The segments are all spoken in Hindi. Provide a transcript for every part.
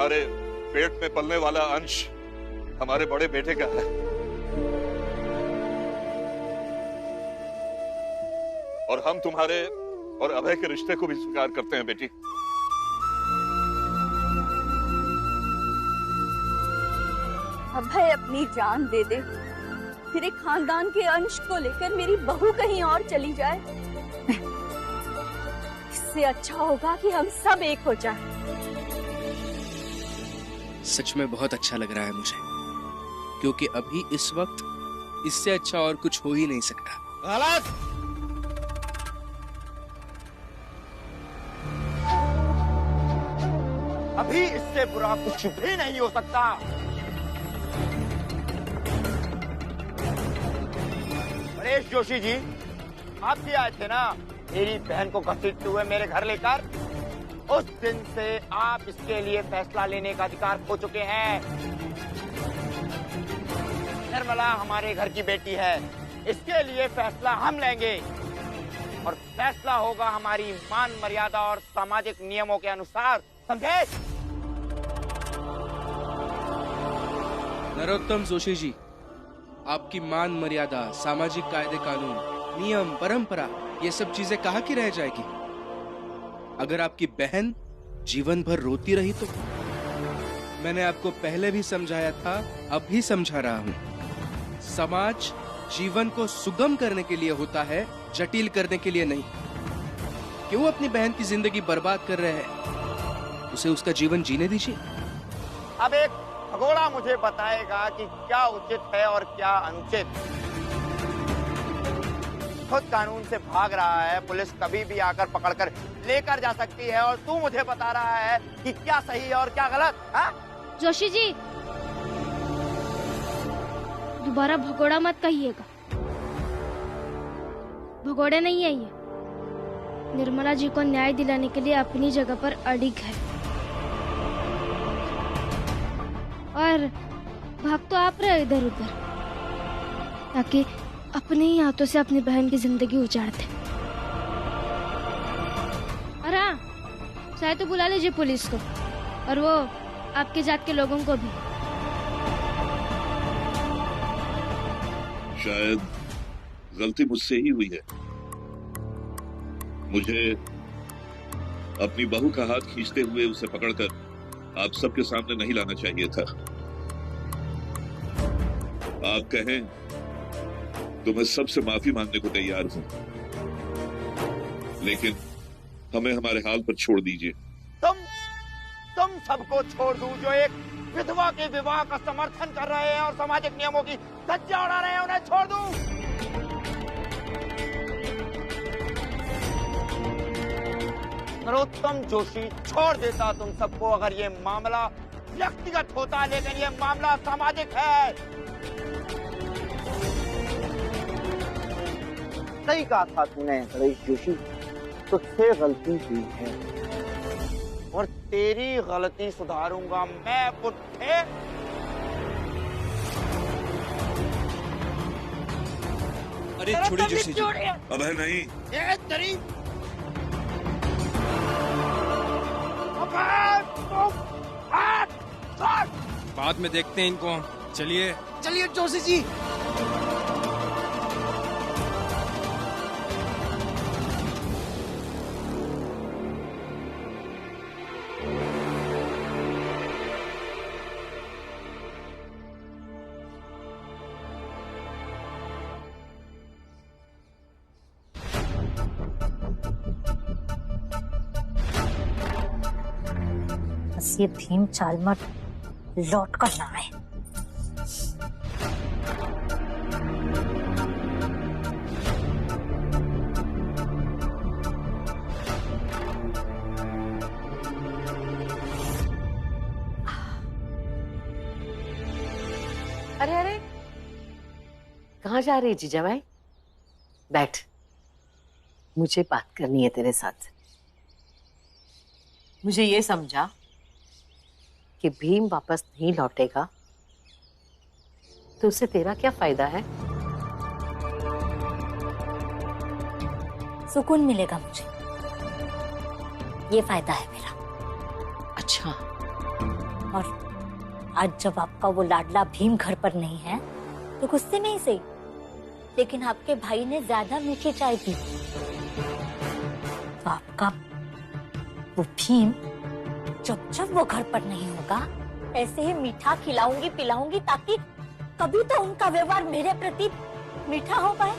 तुम्हारे पेट में पलने वाला अंश हमारे बड़े बेटे का है और हम तुम्हारे और अभय के रिश्ते को भी स्वीकार करते हैं बेटी। अभय अपनी जान दे दे, फिर एक खानदान के अंश को लेकर मेरी बहू कहीं और चली जाए, इससे अच्छा होगा कि हम सब एक हो जाएं। सच में बहुत अच्छा लग रहा है मुझे, क्योंकि अभी इस वक्त इससे अच्छा और कुछ हो ही नहीं सकता। गलत। अभी इससे बुरा कुछ भी नहीं हो सकता। परेश जोशी जी, आप भी आए थे ना मेरी बहन को घसीटते हुए मेरे घर लेकर। उस दिन से आप इसके लिए फैसला लेने का अधिकार खो चुके हैं। निर्मला हमारे घर की बेटी है, इसके लिए फैसला हम लेंगे और फैसला होगा हमारी मान मर्यादा और सामाजिक नियमों के अनुसार, समझे? नरोत्तम जोशी जी, आपकी मान मर्यादा, सामाजिक कायदे कानून, नियम, परंपरा, ये सब चीजें कहाँ की रह जाएगी अगर आपकी बहन जीवन भर रोती रही तो? मैंने आपको पहले भी समझाया था, अब भी समझा रहा हूँ। समाज जीवन को सुगम करने के लिए होता है, जटिल करने के लिए नहीं। क्यों अपनी बहन की जिंदगी बर्बाद कर रहे हैं? उसे उसका जीवन जीने दीजिए। अब एक भगोड़ा मुझे बताएगा कि क्या उचित है और क्या अनुचित। खुद कानून से भाग रहा है, पुलिस कभी भी आकर पकड़कर लेकर जा सकती है, और तू मुझे बता रहा है कि क्या सही है और क्या गलत। हाँ? जोशी जी, दोबारा भगोड़ा मत कहिएगा। भगोड़े नहीं है ये। निर्मला जी को न्याय दिलाने के लिए अपनी जगह पर अडिग है, और भाग तो आप रहे इधर उधर ताकि अपने ही हाथों से अपनी बहन की जिंदगी उजाड़ दे। और हाँ, चाहे तो बुला लीजिए पुलिस को, और वो आपके जात के लोगों को भी। शायद गलती मुझसे ही हुई है। मुझे अपनी बहू का हाथ खींचते हुए उसे पकड़कर आप सबके सामने नहीं लाना चाहिए था। आप कहें तो मैं सबसे माफी मांगने को तैयार हूं, लेकिन हमें हमारे हाल पर छोड़ दीजिए। तुम सबको छोड़ दूं जो एक विधवा के विवाह का समर्थन कर रहे हैं और सामाजिक नियमों की धज्जियां उड़ा रहे हैं, उन्हें छोड़ दूं? नरोत्तम जोशी छोड़ देता तुम सबको अगर ये मामला व्यक्तिगत होता, लेकिन ये मामला सामाजिक है। सही कहा था तूने परेश जोशी, तुझसे गलती हुई है और तेरी गलती सुधारूंगा मैं बुड्ढे। अरे छोड़िए जोशी जी। अभय नहीं। ये तेरी बाद में देखते हैं इनको हम। चलिए चलिए जोशी जी। बस ये भीम चालमट लौट कर ना आए। अरे अरे, कहाँ जा रही जीजा भाई? बैठ, मुझे बात करनी है तेरे साथ। मुझे ये समझा कि भीम वापस नहीं लौटेगा तो उससे तेरा क्या फायदा है? सुकून मिलेगा मुझे, ये फायदा है मेरा। अच्छा, और आज जब आपका वो लाडला भीम घर पर नहीं है तो गुस्से में ही सही, लेकिन आपके भाई ने ज्यादा मीठी चाय पी तो आपका वो भीम जब जब वो घर पर नहीं होगा ऐसे ही मीठा खिलाऊंगी पिलाऊंगी ताकि कभी तो उनका व्यवहार मेरे प्रति मीठा हो पाए।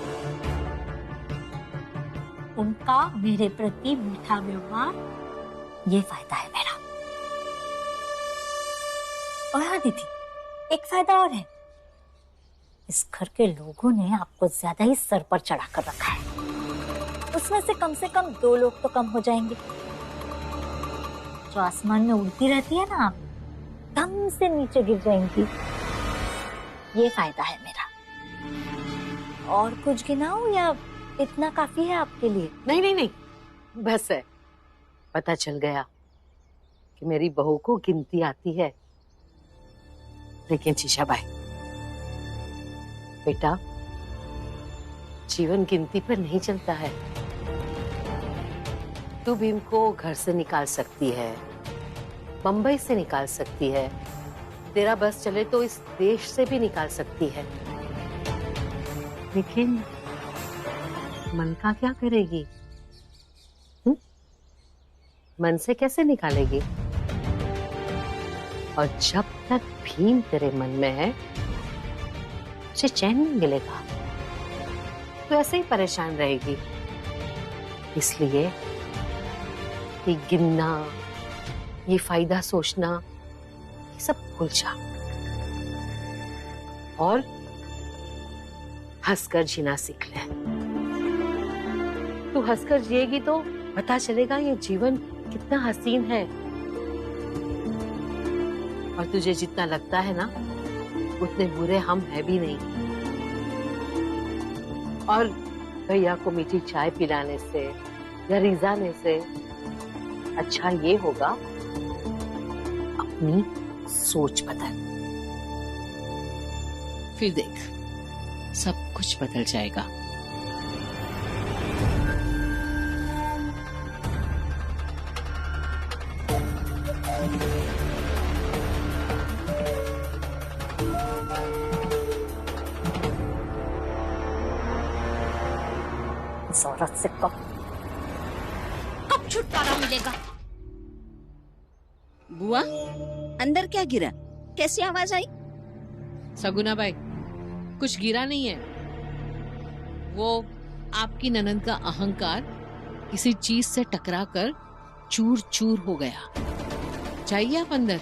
उनका मेरे प्रति मीठा व्यवहार ये फायदा है मेरा। और हाँ दीदी, एक फायदा और है, इस घर के लोगों ने आपको ज्यादा ही सर पर चढ़ा कर रखा है। उसमें से कम 2 लोग तो कम हो जाएंगे। जो आसमान में उड़ती रहती है ना, आप दम से नीचे गिर जाएंगी। ये फायदा है मेरा। और कुछ गिनाऊं या इतना काफी है आपके लिए? नहीं, बस है। पता चल गया कि मेरी बहू को गिनती आती है। लेकिन शीशाबाई बेटा, जीवन गिनती पर नहीं चलता है। तू भीम को घर से निकाल सकती है, बंबई से निकाल सकती है, तेरा बस चले तो इस देश से भी निकाल सकती है, लेकिन मन का क्या करेगी? मन से कैसे निकालेगी? और जब तक भीम तेरे मन में है उसे चैन नहीं मिलेगा, तो ऐसे ही परेशान रहेगी। इसलिए ये गिनना, ये फायदा सोचना, ये सब भूल जा और हंसकर जीना सीख ले। तू हंसकर जिएगी तो पता चलेगा ये जीवन कितना हसीन है। और तुझे जितना लगता है ना, उतने बुरे हम है भी नहीं। और भैया को मीठी चाय पिलाने से या रिझाने से अच्छा ये होगा अपनी सोच बदल। फिर देख सब कुछ बदल जाएगा। इस औरत से कब छुटकारा मिलेगा? बुआ, अंदर क्या गिरा? कैसी आवाज आई? सगुना बाई, कुछ गिरा नहीं है। वो आपकी ननद का अहंकार किसी चीज से टकराकर चूर चूर हो गया। चाहिए आप अंदर?